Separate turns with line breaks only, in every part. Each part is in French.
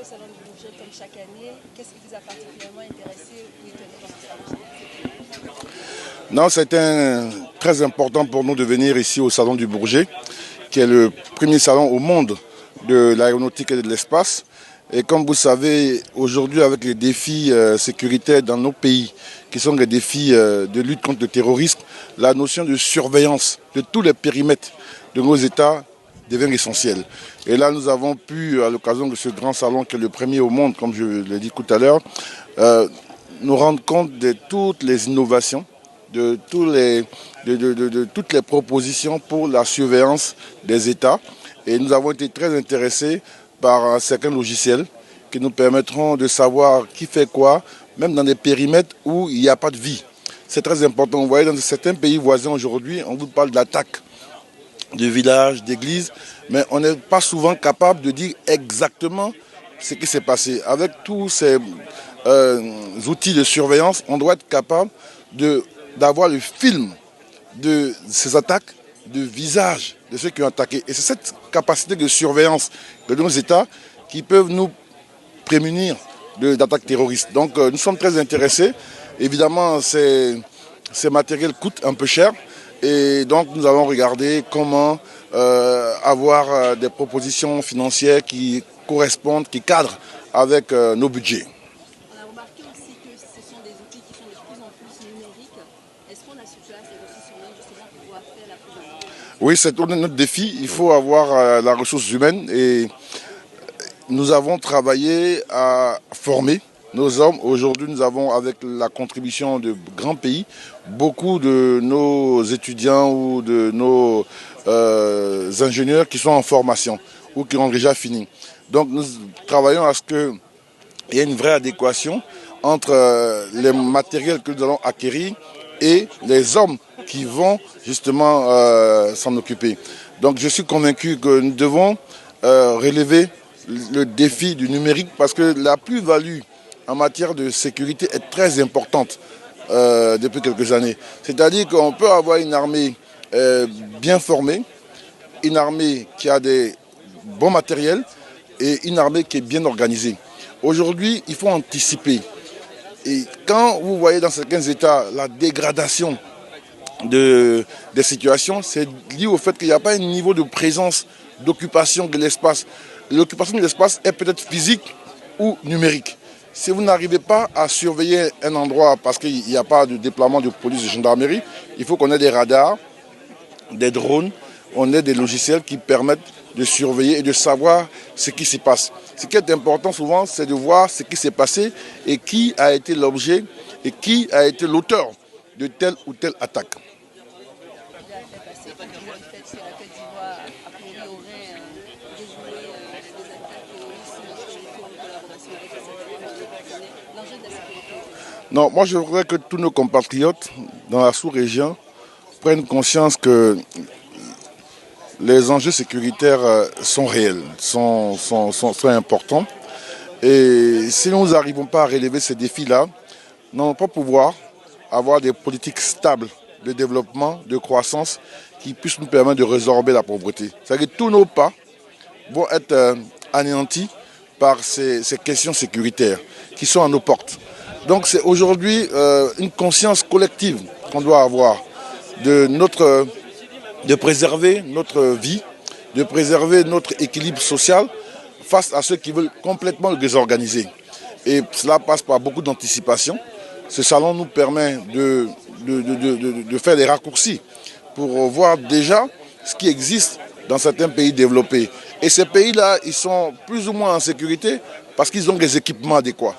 au Salon du Bourget comme chaque année. Qu'est-ce qui vous a particulièrement intéressé ou étonné dans ce salon?
Non, c'était très important pour nous de venir ici au Salon du Bourget, qui est le premier salon au monde de l'aéronautique et de l'espace. Et comme vous savez, aujourd'hui, avec les défis sécuritaires dans nos pays, qui sont des défis de lutte contre le terrorisme, la notion de surveillance de tous les périmètres de nos États devient essentielle. Et là, nous avons pu, à l'occasion de ce grand salon qui est le premier au monde, comme je l'ai dit tout à l'heure, nous rendre compte de toutes les innovations, de toutes les propositions pour la surveillance des États. Et nous avons été très intéressés par certains logiciels qui nous permettront de savoir qui fait quoi, même dans des périmètres où il n'y a pas de vie. C'est très important. Vous voyez, dans certains pays voisins aujourd'hui, on vous parle d'attaques de villages, d'églises, mais on n'est pas souvent capable de dire exactement ce qui s'est passé. Avec tous ces outils de surveillance, on doit être capable d'avoir le film de ces attaques, de visage de ceux qui ont attaqué. Et c'est cette capacité de surveillance de nos États qui peuvent nous prémunir d'attaques terroristes. Donc nous sommes très intéressés. Évidemment, ces matériels coûtent un peu cher. Et donc nous allons regarder comment avoir des propositions financières qui correspondent, qui cadrent avec nos budgets.
On a remarqué aussi que ce sont des outils qui sont de plus en plus numériques. Est-ce qu'on a sur place des ressources humaines justement pour pouvoir faire la prise en charge?
Oui, c'est notre défi. Il faut avoir la ressource humaine et nous avons travaillé à former nos hommes. Aujourd'hui, nous avons, avec la contribution de grands pays, beaucoup de nos étudiants ou de nos ingénieurs qui sont en formation ou qui ont déjà fini. Donc nous travaillons à ce qu'il y ait une vraie adéquation entre les matériels que nous allons acquérir et les hommes qui vont justement s'en occuper. Donc je suis convaincu que nous devons relever le défi du numérique parce que la plus-value en matière de sécurité est très importante depuis quelques années. C'est-à-dire qu'on peut avoir une armée bien formée, une armée qui a des bons matériels et une armée qui est bien organisée. Aujourd'hui, il faut anticiper. Et quand vous voyez dans certains États la dégradation des situations, c'est lié au fait qu'il n'y a pas un niveau de présence, d'occupation de l'espace. L'occupation de l'espace est peut-être physique ou numérique. Si vous n'arrivez pas à surveiller un endroit parce qu'il n'y a pas de déploiement de police de gendarmerie, il faut qu'on ait des radars, des drones, on ait des logiciels qui permettent de surveiller et de savoir ce qui s'y passe. Ce qui est important souvent, c'est de voir ce qui s'est passé et qui a été l'objet et qui a été l'auteur de telle ou telle attaque. Non, moi je voudrais que tous nos compatriotes dans la sous-région prennent conscience que les enjeux sécuritaires sont réels, sont très importants. Et si nous n'arrivons pas à relever ces défis-là, nous n'allons pas pouvoir avoir des politiques stables de développement, de croissance qui puissent nous permettre de résorber la pauvreté. C'est-à-dire que tous nos pas vont être anéantis par ces questions sécuritaires qui sont à nos portes. Donc c'est aujourd'hui une conscience collective qu'on doit avoir de préserver notre vie, de préserver notre équilibre social face à ceux qui veulent complètement le désorganiser. Et cela passe par beaucoup d'anticipation. Ce salon nous permet de faire des raccourcis pour voir déjà ce qui existe dans certains pays développés. Et ces pays-là, ils sont plus ou moins en sécurité parce qu'ils ont des équipements adéquats.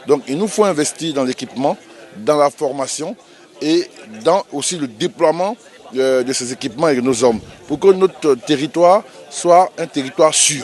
Donc il nous faut investir dans l'équipement, dans la formation et dans aussi le déploiement de ces équipements et de nos hommes pour que notre territoire soit un territoire sûr.